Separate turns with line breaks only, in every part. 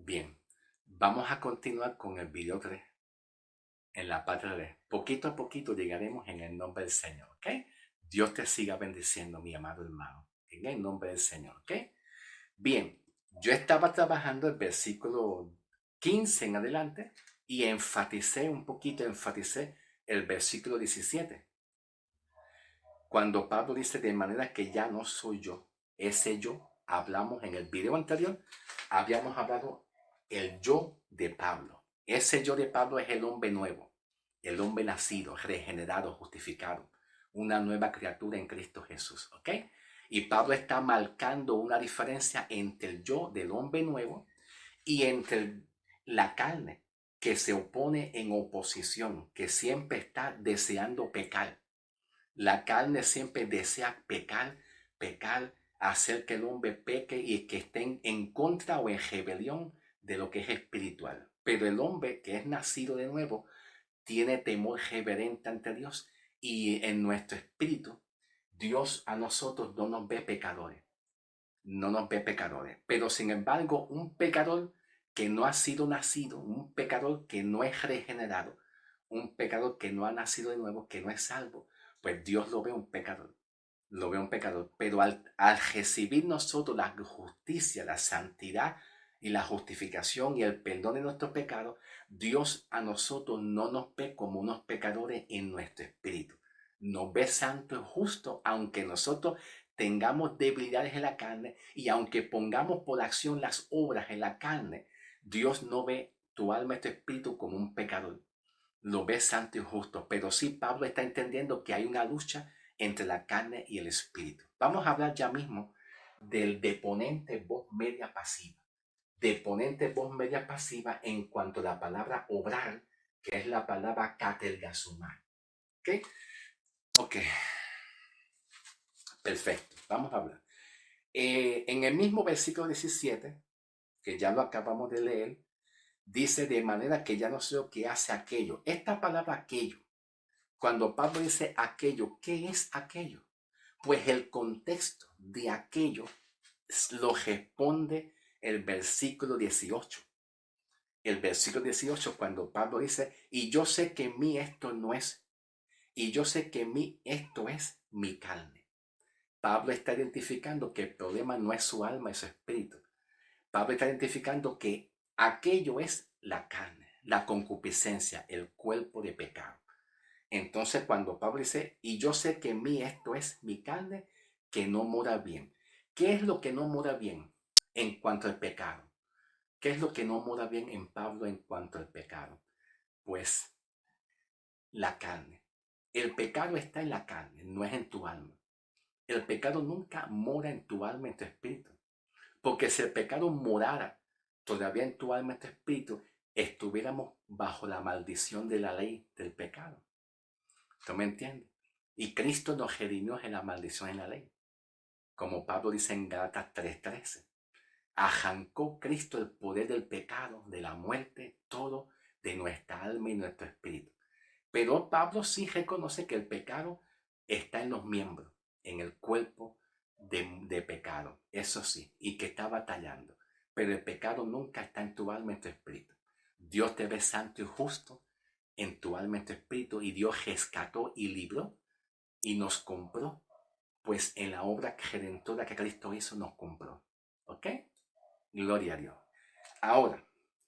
Bien, vamos a continuar con el video 3 en la parte 3. Poquito a poquito llegaremos en el nombre del Señor, ¿ok? Dios te siga bendiciendo, mi amado hermano, en el nombre del Señor, ¿ok? Bien, yo estaba trabajando el versículo 15 en adelante y enfaticé el versículo 17. Cuando Pablo dice de manera que ya no soy yo, ese yo, hablamos en el video anterior, habíamos hablado el yo de Pablo. Ese yo de Pablo es el hombre nuevo, el hombre nacido, regenerado, justificado, una nueva criatura en Cristo Jesús, ¿ok? Y Pablo está marcando una diferencia entre el yo del hombre nuevo y entre la carne que se opone en oposición, que siempre está deseando pecar. La carne siempre desea pecar, pecar, hacer que el hombre peque y que estén en contra o en rebelión de lo que es espiritual. Pero el hombre que es nacido de nuevo tiene temor reverente ante Dios y en nuestro espíritu Dios a nosotros no nos ve pecadores, no nos ve pecadores. Pero sin embargo, un pecador que no ha sido nacido, un pecador que no es regenerado, un pecador que no ha nacido de nuevo, que no es salvo, pues Dios lo ve un pecador, lo ve un pecador. Pero al recibir nosotros la justicia, la santidad y la justificación y el perdón de nuestros pecados, Dios a nosotros no nos ve como unos pecadores en nuestro espíritu. Nos ve santo y justo, aunque nosotros tengamos debilidades en la carne y aunque pongamos por acción las obras en la carne, Dios no ve tu alma y tu espíritu como un pecador, lo ve santo y justo. Pero sí, Pablo está entendiendo que hay una lucha entre la carne y el espíritu. Vamos a hablar ya mismo del deponente voz media pasiva. Deponente voz media pasiva en cuanto a la palabra obrar, que es la palabra katergasumai. ¿Ok? Ok, perfecto. Vamos a hablar. En el mismo versículo 17, que ya lo acabamos de leer, dice de manera que ya no sé lo que hace aquello. Esta palabra aquello, cuando Pablo dice aquello, ¿qué es aquello? Pues el contexto de aquello lo responde el versículo 18. El versículo 18 cuando Pablo dice, y yo sé que en mí esto no es, y yo sé que en mí esto es mi carne. Pablo está identificando que el problema no es su alma, es su espíritu. Pablo está identificando que aquello es la carne, la concupiscencia, el cuerpo de pecado. Entonces cuando Pablo dice, y yo sé que en mí esto es mi carne, que no mora bien. ¿Qué es lo que no mora bien en cuanto al pecado? ¿Qué es lo que no mora bien en Pablo en cuanto al pecado? Pues la carne. El pecado está en la carne, no es en tu alma. El pecado nunca mora en tu alma, en tu espíritu. Porque si el pecado morara todavía en tu alma, en tu espíritu, estuviéramos bajo la maldición de la ley del pecado. ¿Tú me entiendes? Y Cristo nos redimió en la maldición en la ley. Como Pablo dice en Gálatas 3:13. Arrancó Cristo el poder del pecado, de la muerte, todo de nuestra alma y nuestro espíritu. Pero Pablo sí reconoce que el pecado está en los miembros, en el cuerpo de pecado, eso sí, y que está batallando. Pero el pecado nunca está en tu alma, en tu espíritu. Dios te ve santo y justo en tu alma, en tu espíritu, y Dios rescató y libró y nos compró, pues en la obra redentora que Cristo hizo nos compró. ¿Ok? Gloria a Dios. Ahora,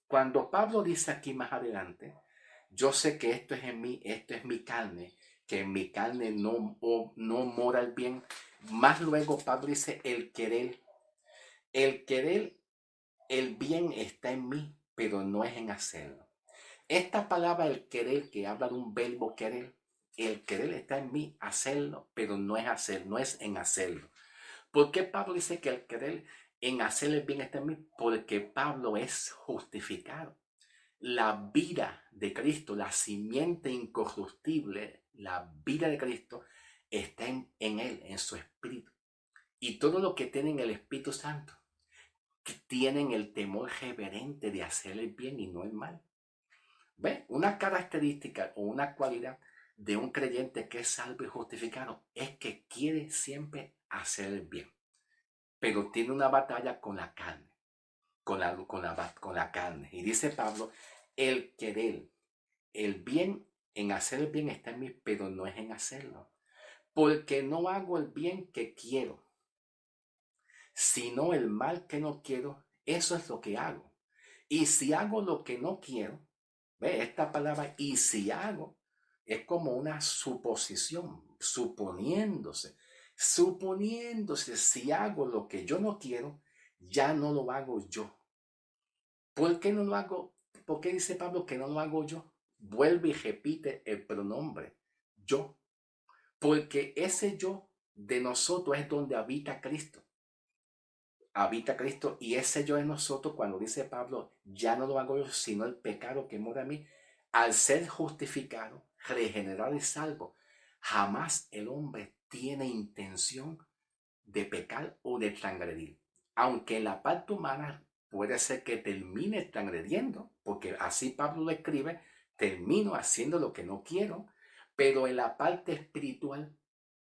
cuando Pablo dice aquí más adelante, yo sé que esto es en mí, esto es mi carne, que en mi carne no mora el bien. Más luego Pablo dice el querer, el bien está en mí, pero no es en hacerlo. Esta palabra, el querer, que habla de un verbo querer, el querer está en mí, hacerlo, pero no es hacer, no es en hacerlo. ¿Por qué Pablo dice que el querer en hacer el bien está en mí? Porque Pablo es justificado. La vida de Cristo, la simiente incorruptible, la vida de Cristo está en él, en su espíritu. Y todo lo que tienen el Espíritu Santo, que tienen el temor reverente de hacer el bien y no el mal. ¿Ve? Una característica o una cualidad de un creyente que es salvo y justificado es que quiere siempre hacer el bien, pero tiene una batalla con la carne. con la carne. Y dice Pablo, el querer, el bien, en hacer el bien está en mí, pero no es en hacerlo. Porque no hago el bien que quiero, sino el mal que no quiero. Eso es lo que hago. Y si hago lo que no quiero, ve esta palabra, y si hago, es como una suposición, suponiéndose, si hago lo que yo no quiero, ya no lo hago yo. ¿Por qué no lo hago? ¿Por qué dice Pablo que no lo hago yo? Vuelve y repite el pronombre yo, porque ese yo de nosotros es donde habita Cristo. Habita Cristo y ese yo en nosotros, cuando dice Pablo, ya no lo hago yo, sino el pecado que mora en mí, al ser justificado, regenerado y salvo, jamás el hombre tiene intención de pecar o de transgredir. Aunque en la parte humana puede ser que termine transgrediendo, porque así Pablo lo escribe, termino haciendo lo que no quiero, pero en la parte espiritual,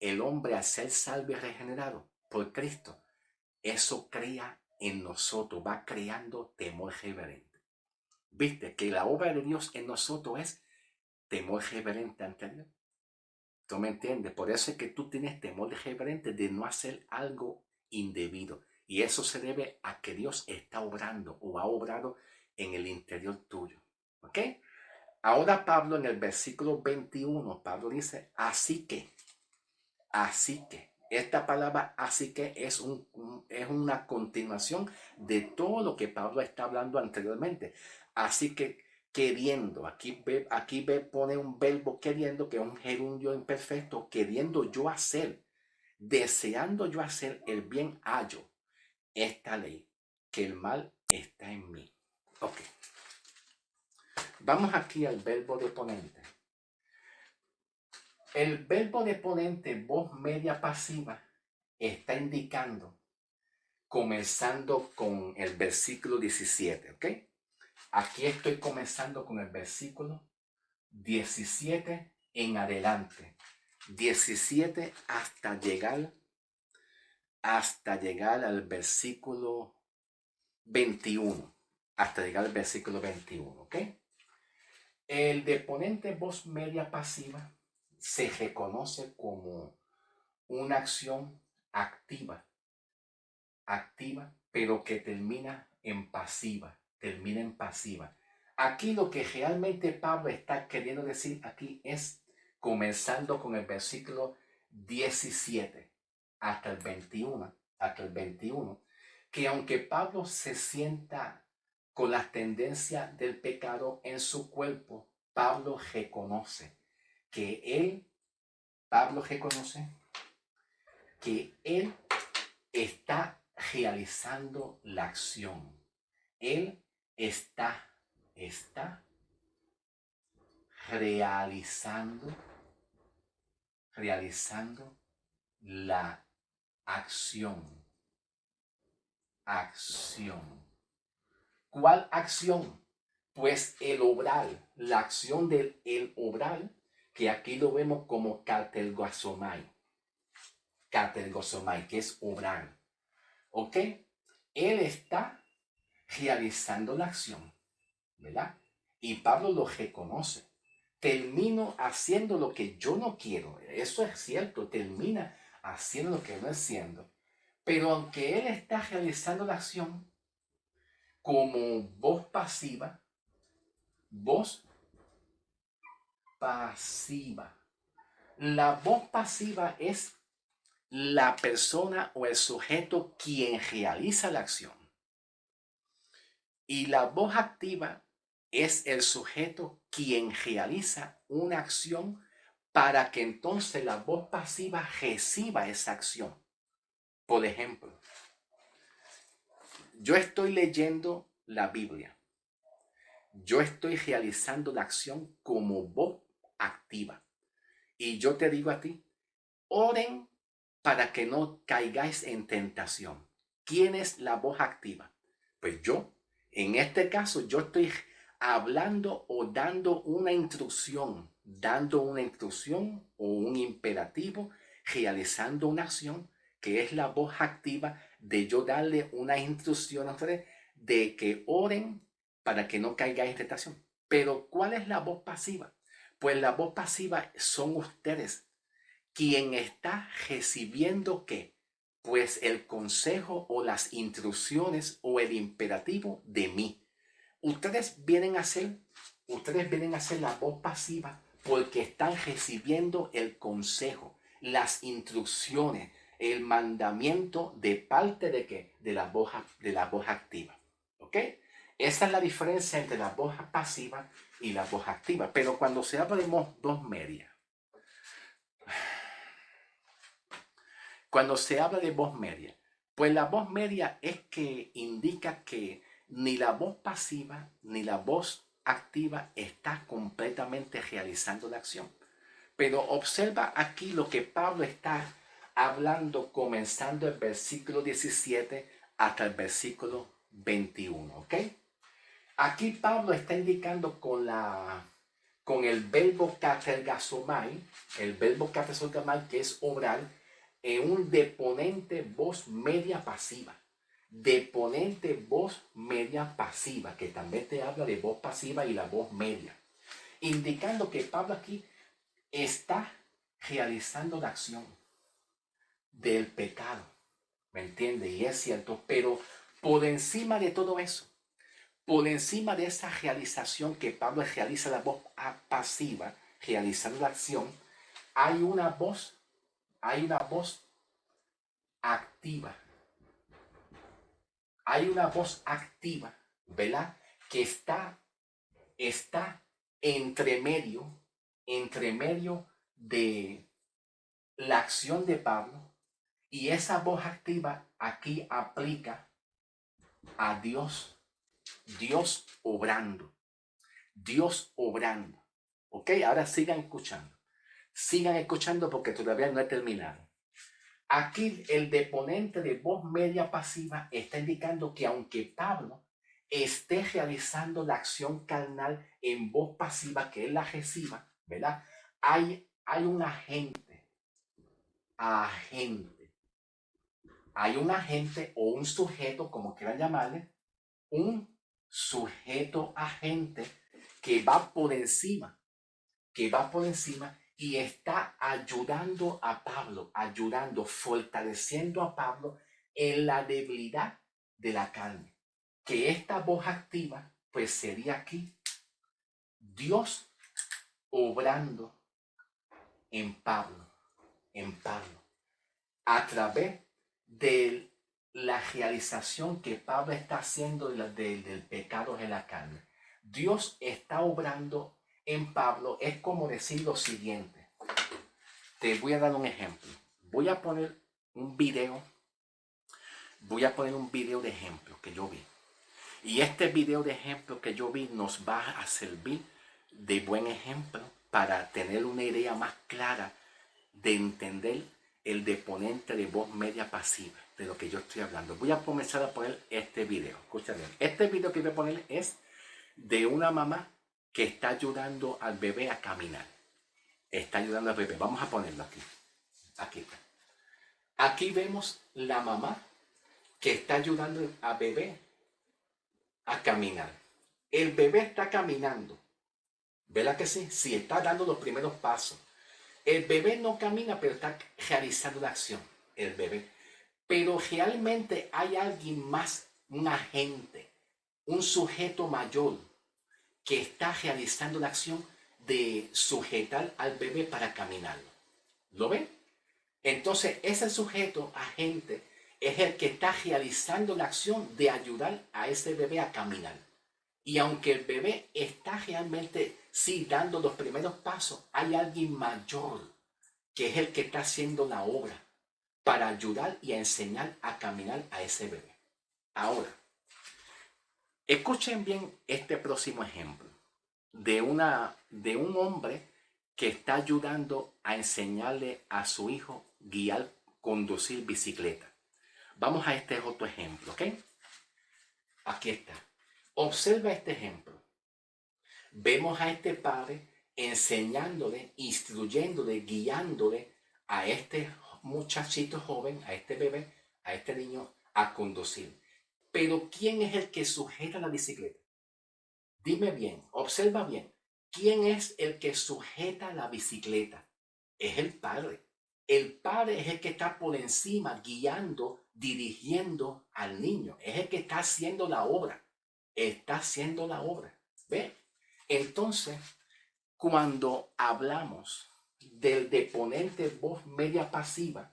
el hombre al ser salvo y regenerado por Cristo, eso crea en nosotros, va creando temor reverente. Viste que la obra de Dios en nosotros es temor reverente ante Dios. ¿Tú me entiendes? Por eso es que tú tienes temor reverente de no hacer algo indebido. Y eso se debe a que Dios está obrando o ha obrado en el interior tuyo. ¿Ok? Ahora Pablo en el versículo 21, Pablo dice, así que, esta palabra así que es una continuación de todo lo que Pablo está hablando anteriormente. Así que queriendo, pone un verbo queriendo, que es un gerundio imperfecto, queriendo yo hacer, deseando yo hacer el bien, hallo esta ley, que el mal está en mí. Ok, vamos aquí al verbo de ponente. El verbo de ponente, voz media pasiva, está indicando, comenzando con el versículo 17, ¿ok? Aquí estoy comenzando con el versículo 17 en adelante. 17 hasta llegar al versículo 21. Hasta llegar al versículo 21, ¿ok? El deponente voz media pasiva se reconoce como una acción activa, pero que termina en pasiva. Aquí lo que realmente Pablo está queriendo decir aquí es, comenzando con el versículo 17 hasta el 21, que aunque Pablo se sienta con las tendencias del pecado en su cuerpo, Pablo reconoce que él está realizando la acción. Él está realizando la acción. ¿Cuál acción? Pues el obrar, la acción del el obrar, que aquí lo vemos como katergosomai, que es obrar. ¿Ok? Él está realizando la acción, ¿verdad? Y Pablo lo reconoce. Termino haciendo lo que yo no quiero. Eso es cierto, termina haciendo lo que no es haciendo. Pero aunque él está realizando la acción como voz pasiva, la voz pasiva es la persona o el sujeto quien realiza la acción. Y la voz activa es el sujeto quien realiza una acción para que entonces la voz pasiva reciba esa acción. Por ejemplo, yo estoy leyendo la Biblia. Yo estoy realizando la acción como voz activa. Y yo te digo a ti, oren para que no caigáis en tentación. ¿Quién es la voz activa? Pues yo. En este caso, yo estoy hablando o dando una instrucción o un imperativo, realizando una acción que es la voz activa de yo darle una instrucción a ustedes de que oren para que no caigáis en tentación. Pero ¿cuál es la voz pasiva? Pues la voz pasiva son ustedes, quien está recibiendo ¿qué? Pues el consejo o las instrucciones o el imperativo de mí. Ustedes vienen a ser, ustedes vienen a ser la voz pasiva porque están recibiendo el consejo, las instrucciones, el mandamiento de parte de qué? De la voz activa. ¿Ok? Esa es la diferencia entre la voz pasiva y la voz activa. Pero cuando se habla de voz media, cuando se habla de voz media, pues la voz media es que indica que ni la voz pasiva ni la voz activa está completamente realizando la acción. Pero observa aquí lo que Pablo está hablando comenzando el versículo 17 hasta el versículo 21, ¿ok? Aquí Pablo está indicando con el verbo katergasomai, el verbo katergasomai que es obrar, en un deponente voz media pasiva. Deponente voz media pasiva, que también te habla de voz pasiva y la voz media. Indicando que Pablo aquí está realizando la acción del pecado. ¿Me entiende? Y es cierto, pero por encima de todo eso, por encima de esa realización que Pablo realiza la voz pasiva, realizando la acción, hay una voz activa. Hay una voz activa, ¿verdad? Que está entre medio de la acción de Pablo, y esa voz activa aquí aplica a Dios, Dios obrando, Dios obrando. ¿Ok? Ahora sigan escuchando porque todavía no he terminado. Aquí el deponente de voz media pasiva está indicando que aunque Pablo esté realizando la acción carnal en voz pasiva, que él la reciba, ¿verdad? Hay un agente, hay un agente o un sujeto, como quieran llamarle, un sujeto agente que va por encima, y está ayudando a Pablo, fortaleciendo a Pablo en la debilidad de la carne. Que esta voz activa, pues sería aquí Dios obrando en Pablo, a través de la realización que Pablo está haciendo del pecado en la carne. Dios está obrando en Pablo. Es como decir lo siguiente. Te voy a dar un ejemplo. Voy a poner un video de ejemplo que yo vi. Y este video de ejemplo que yo vi nos va a servir de buen ejemplo para tener una idea más clara de entender el deponente de voz media pasiva de lo que yo estoy hablando. Voy a comenzar a poner este video. Escucha bien. Este video que voy a poner es de una mamá que está ayudando al bebé a caminar. Está ayudando al bebé. Vamos a ponerlo aquí. Aquí está. Aquí vemos la mamá que está ayudando al bebé a caminar. El bebé está caminando. ¿Verdad que sí? Sí, está dando los primeros pasos. El bebé no camina, pero está realizando la acción. El bebé. Pero realmente hay alguien más, un agente, un sujeto mayor que está realizando la acción de sujetar al bebé para caminarlo. ¿Lo ven? Entonces, ese sujeto, agente, es el que está realizando la acción de ayudar a ese bebé a caminar. Y aunque el bebé está realmente, sí, dando los primeros pasos, hay alguien mayor que es el que está haciendo la obra para ayudar y a enseñar a caminar a ese bebé. Ahora, escuchen bien este próximo ejemplo de un hombre que está ayudando a enseñarle a su hijo conducir bicicleta. Vamos a este otro ejemplo, ¿ok? Aquí está. Observa este ejemplo. Vemos a este padre enseñándole, instruyéndole, guiándole a este muchachito joven, a este bebé, a este niño a conducir. Pero ¿quién es el que sujeta la bicicleta? Dime bien, observa bien. ¿Quién es el que sujeta la bicicleta? Es el Padre. El Padre es el que está por encima, guiando, dirigiendo al niño. Es el que está haciendo la obra. Está haciendo la obra. ¿Ve? Entonces, cuando hablamos del deponente voz media pasiva,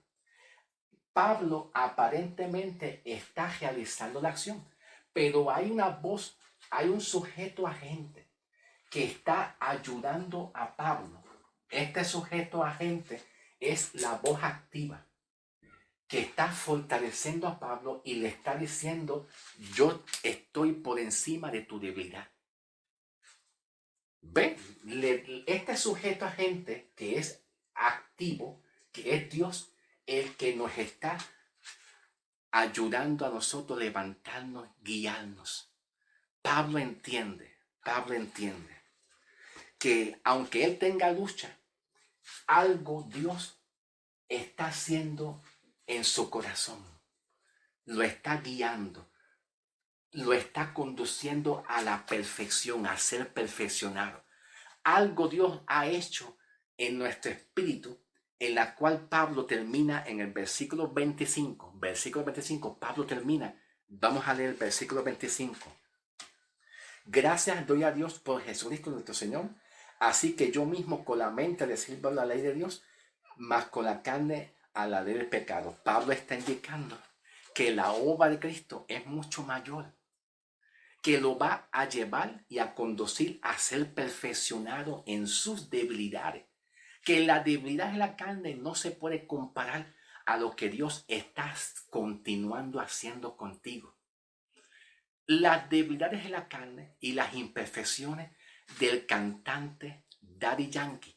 Pablo aparentemente está realizando la acción, pero hay una voz, hay un sujeto agente que está ayudando a Pablo. Este sujeto agente es la voz activa que está fortaleciendo a Pablo y le está diciendo: yo estoy por encima de tu debilidad. ¿Ven? Este sujeto agente que es activo, que es Dios, el que nos está ayudando a nosotros a levantarnos, guiarnos. Pablo entiende que aunque él tenga lucha, algo Dios está haciendo en su corazón. Lo está guiando, lo está conduciendo a la perfección, a ser perfeccionado. Algo Dios ha hecho en nuestro espíritu, en la cual Pablo termina en el versículo 25. Versículo 25, Pablo termina. Vamos a leer el versículo 25. Gracias doy a Dios por Jesucristo nuestro Señor. Así que yo mismo con la mente le sirvo a la ley de Dios, mas con la carne a la ley del pecado. Pablo está indicando que la obra de Cristo es mucho mayor, que lo va a llevar y a conducir a ser perfeccionado en sus debilidades. Que la debilidad de la carne no se puede comparar a lo que Dios está continuando haciendo contigo. Las debilidades de la carne y las imperfecciones del cantante Daddy Yankee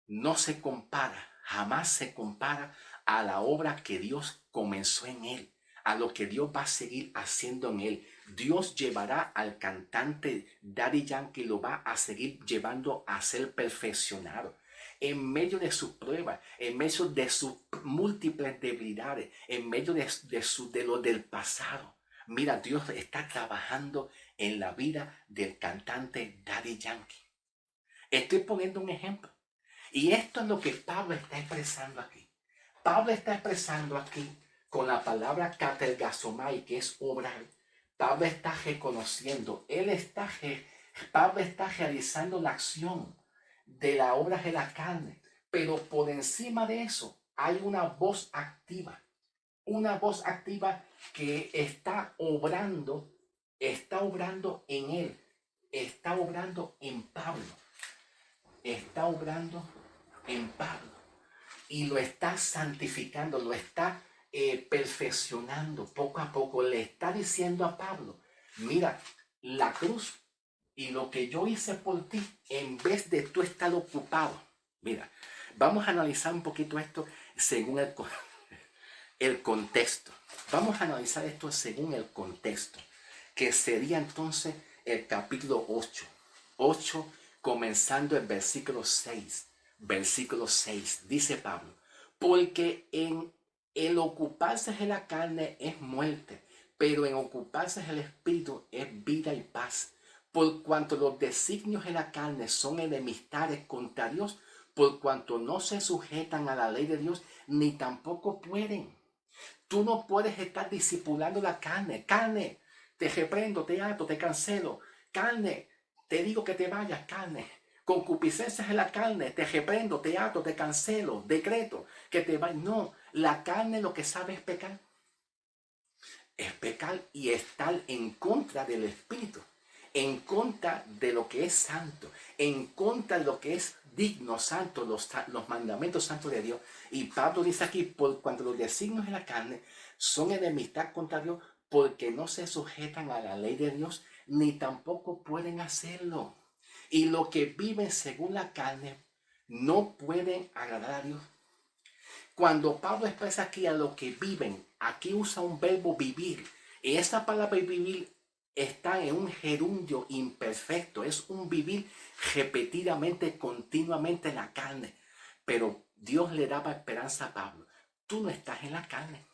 no se compara, jamás se compara a la obra que Dios comenzó en él, a lo que Dios va a seguir haciendo en él. Dios llevará al cantante Daddy Yankee, lo va a seguir llevando a ser perfeccionado. En medio de sus pruebas, en medio de sus múltiples debilidades, en medio de lo del pasado. Mira, Dios está trabajando en la vida del cantante Daddy Yankee. Estoy poniendo un ejemplo. Y esto es lo que Pablo está expresando aquí. Pablo está expresando aquí con la palabra katergasomai, que es obrar. Pablo está reconociendo, Pablo está realizando la acción de la obra de la carne. Pero por encima de eso hay una voz activa. Una voz activa que está obrando en él, está obrando en Pablo, está obrando en Pablo y lo está santificando, lo está perfeccionando poco a poco. Le está diciendo a Pablo: mira, la cruz y lo que yo hice por ti, en vez de tú estar ocupado. Mira, vamos a analizar un poquito esto según el contexto. Vamos a analizar esto según el contexto, que sería entonces el capítulo 8. 8, comenzando el versículo 6. Versículo 6, dice Pablo: porque en el ocuparse de la carne es muerte, pero en ocuparse del espíritu es vida y paz. Por cuanto los designios de la carne son enemistades contra Dios, por cuanto no se sujetan a la ley de Dios, ni tampoco pueden. Tú no puedes estar discipulando la carne. Carne, te reprendo, te ato, te cancelo. Carne, te digo que te vayas, carne. Concupiscencias de la carne, te reprendo, te ato, te cancelo. Decreto que te vayas. No, la carne lo que sabe es pecar. Es pecar y estar en contra del Espíritu, en contra de lo que es santo, en contra de lo que es digno, santo, los mandamientos santos de Dios. Y Pablo dice aquí: por cuanto los designios de la carne son enemistad contra Dios, porque no se sujetan a la ley de Dios, ni tampoco pueden hacerlo. Y los que viven según la carne no pueden agradar a Dios. Cuando Pablo expresa aquí a los que viven, aquí usa un verbo vivir. Y esa palabra vivir está en un gerundio imperfecto. Es un vivir repetidamente, continuamente en la carne. Pero Dios le daba esperanza a Pablo. Tú no estás en la carne.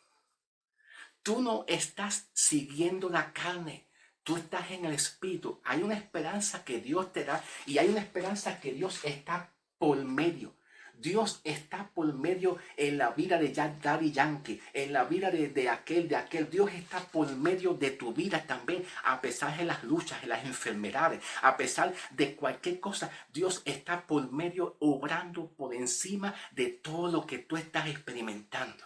Tú no estás siguiendo la carne. Tú estás en el Espíritu. Hay una esperanza que Dios te da y hay una esperanza que Dios está por medio. Dios está por medio en la vida de Daddy Yankee, en la vida de aquel. Dios está por medio de tu vida también, a pesar de las luchas, de las enfermedades, a pesar de cualquier cosa. Dios está por medio, obrando por encima de todo lo que tú estás experimentando.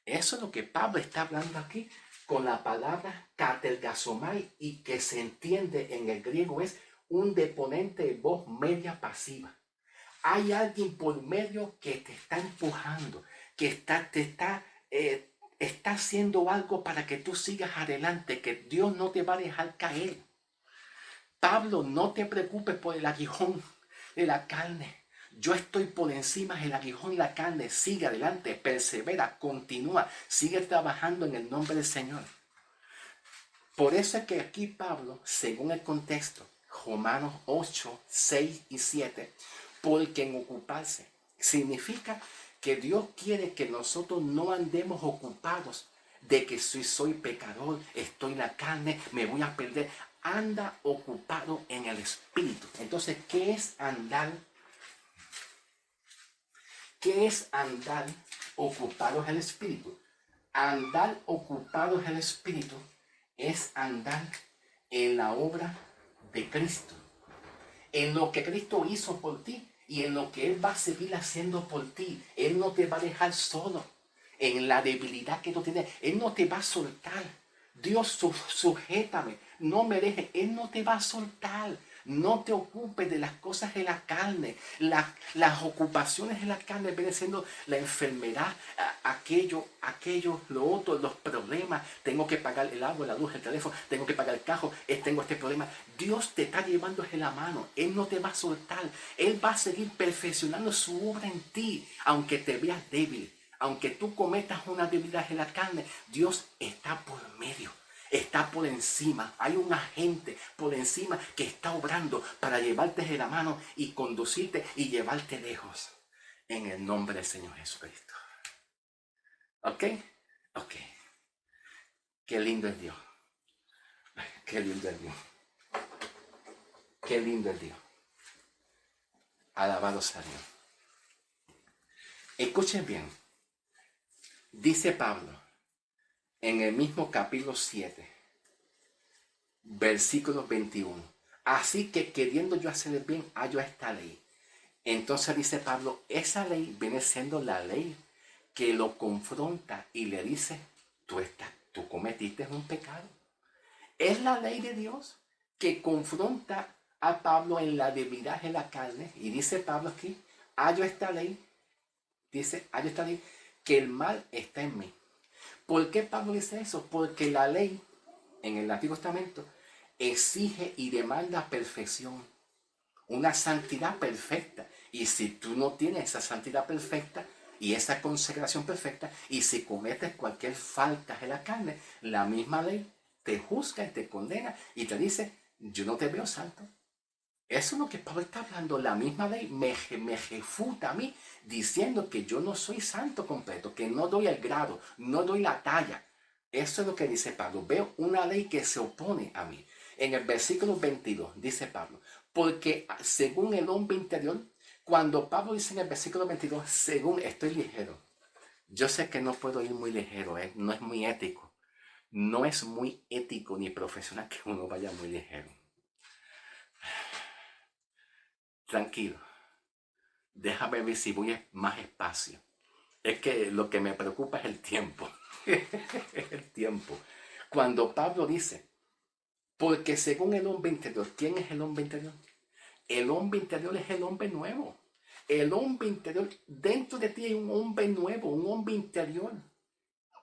Eso es lo que Pablo está hablando aquí con la palabra katergasomai, y que se entiende en el griego es un deponente de voz media pasiva. Hay alguien por medio que te está empujando, que está haciendo algo para que tú sigas adelante, que Dios no te va a dejar caer. Pablo, no te preocupes por el aguijón de la carne. Yo estoy por encima del aguijón de la carne. Sigue adelante, persevera, continúa, sigue trabajando en el nombre del Señor. Por eso es que aquí Pablo, según el contexto, Romanos 8, 6 y 7, porque en ocuparse significa que Dios quiere que nosotros no andemos ocupados de que soy pecador, estoy en la carne, me voy a perder. Anda ocupado en el Espíritu. Entonces, ¿qué es andar? ¿Qué es andar ocupados en el Espíritu? Andar ocupados en el Espíritu es andar en la obra de Cristo, en lo que Cristo hizo por ti y en lo que Él va a seguir haciendo por ti. Él no te va a dejar solo en la debilidad que tú tienes. Él no te va a soltar. Dios, sujétame, no me dejes. Él no te va a soltar. No te ocupes de las cosas de la carne. Las ocupaciones de la carne vienen siendo la enfermedad, aquello, lo otro, los problemas. Tengo que pagar el agua, la luz, el teléfono, tengo que pagar el carro, tengo este problema. Dios te está llevando de la mano. Él no te va a soltar. Él va a seguir perfeccionando su obra en ti, aunque te veas débil. Aunque tú cometas una debilidad en la carne, Dios está por medio. Está por encima. Hay un agente por encima que está obrando para llevarte de la mano y conducirte y llevarte lejos. En el nombre del Señor Jesucristo. ¿Ok? Ok. Qué lindo es Dios. Qué lindo es Dios. Qué lindo es Dios. Alabado sea Dios. Escuchen bien. Dice Pablo en el mismo capítulo 7, versículo 21. Así que queriendo yo hacer el bien, hallo esta ley. Entonces dice Pablo, esa ley viene siendo la ley que lo confronta y le dice, tú cometiste un pecado. Es la ley de Dios que confronta a Pablo en la debilidad de la carne. Y dice Pablo aquí, hallo esta ley, que el mal está en mí. ¿Por qué Pablo dice eso? Porque la ley en el Antiguo Testamento exige y demanda perfección, una santidad perfecta. Y si tú no tienes esa santidad perfecta y esa consagración perfecta, y si cometes cualquier falta de la carne, la misma ley te juzga y te condena y te dice, yo no te veo santo. Eso es lo que Pablo está hablando. La misma ley me refuta a mí diciendo que yo no soy santo completo, que no doy el grado, no doy la talla. Eso es lo que dice Pablo. Veo una ley que se opone a mí. En el versículo 22 dice Pablo, porque según el hombre interior, cuando Pablo dice en el versículo 22, según estoy ligero, yo sé que no puedo ir muy ligero, no es muy ético. No es muy ético ni profesional que uno vaya muy ligero. Tranquilo, déjame ver si voy más espacio. Es que lo que me preocupa es el tiempo. El tiempo. Cuando Pablo dice, porque según el hombre interior, ¿quién es el hombre interior? El hombre interior es el hombre nuevo. El hombre interior, dentro de ti hay un hombre nuevo, un hombre interior,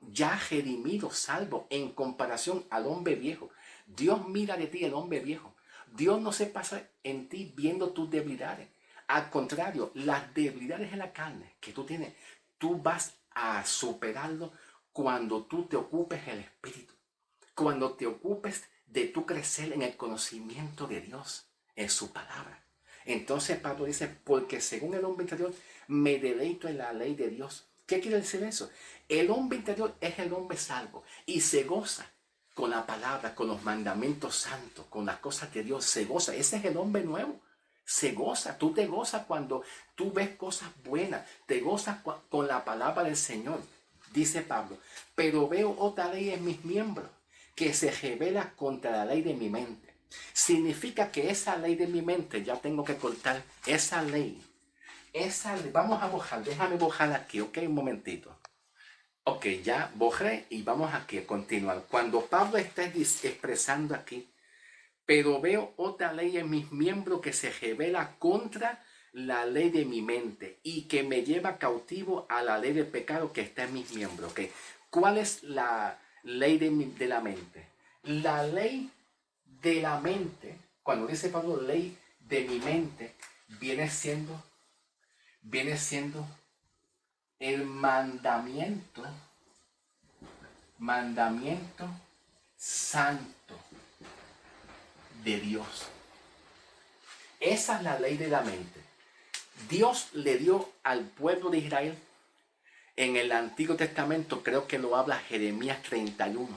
ya redimido, salvo, en comparación al hombre viejo. Dios mira de ti el hombre viejo. Dios no se pasa en ti viendo tus debilidades. Al contrario, las debilidades de la carne que tú tienes, tú vas a superarlo cuando tú te ocupes del Espíritu. Cuando te ocupes de tu crecer en el conocimiento de Dios, en su palabra. Entonces Pablo dice, porque según el hombre interior me deleito en la ley de Dios, ¿Qué quiere decir eso? El hombre interior es el hombre salvo y se goza con la palabra, con los mandamientos santos, con las cosas de Dios, se goza. Ese es el hombre nuevo. Se goza, tú te gozas cuando tú ves cosas buenas, te gozas con la palabra del Señor, dice Pablo. Pero veo otra ley en mis miembros que se revela contra la ley de mi mente. Significa que esa ley de mi mente, ya tengo que cortar esa ley. Vamos a borrar, déjame borrar aquí, ok, un momentito. Ok, ya borré y vamos aquí a continuar. Cuando Pablo está expresando aquí, pero veo otra ley en mis miembros que se revela contra la ley de mi mente y que me lleva cautivo a la ley del pecado que está en mis miembros. ¿Okay? ¿Cuál es la ley de la mente? La ley de la mente, cuando dice Pablo ley de mi mente, viene siendo el mandamiento santo de Dios. Esa es la ley de la mente. Dios le dio al pueblo de Israel en el Antiguo Testamento, creo que lo habla Jeremías 31,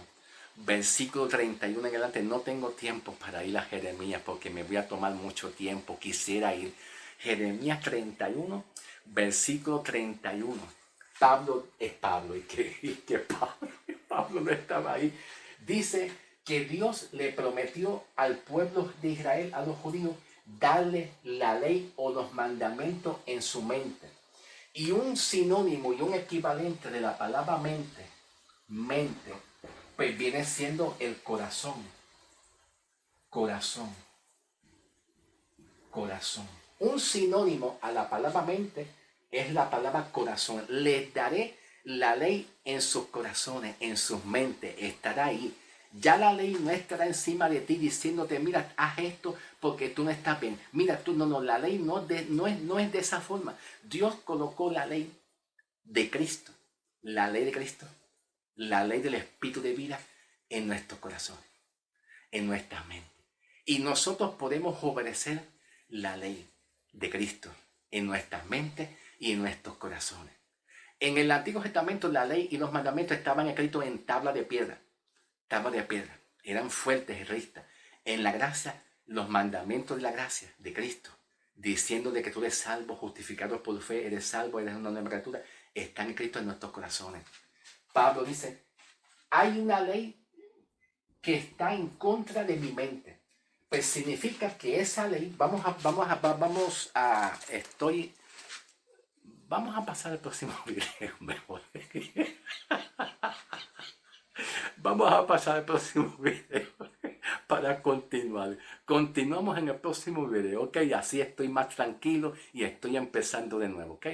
versículo 31 en adelante. No tengo tiempo para ir a Jeremías porque me voy a tomar mucho tiempo. Quisiera ir. Jeremías 31, versículo 31. Pablo es Pablo y que Pablo no estaba ahí. Dice que Dios le prometió al pueblo de Israel, a los judíos, darle la ley o los mandamientos en su mente. Y un sinónimo y un equivalente de la palabra mente, pues viene siendo el corazón. Corazón. Un sinónimo a la palabra mente es la palabra corazón. Les daré la ley en sus corazones, en sus mentes, estará ahí. Ya la ley no estará encima de ti diciéndote, mira, haz esto porque tú no estás bien. Mira, tú no, la ley no es de esa forma. Dios colocó la ley de Cristo, la ley de Cristo, la ley del Espíritu de vida en nuestros corazones, en nuestras mentes. Y nosotros podemos obedecer la ley de Cristo en nuestras mentes y en nuestros corazones. En el Antiguo Testamento la ley y los mandamientos estaban escritos en tabla de piedra. Eran fuertes y rígidas. En la gracia, los mandamientos de la gracia de Cristo, diciendo de que tú eres salvo, justificado por fe, eres salvo, eres una nueva criatura, están escritos en nuestros corazones. Pablo dice, hay una ley que está en contra de mi mente. Pues significa que esa ley, vamos a pasar al próximo video mejor. Vamos a pasar al próximo video para continuar. Continuamos en el próximo video, ok. Así estoy más tranquilo y estoy empezando de nuevo, ok.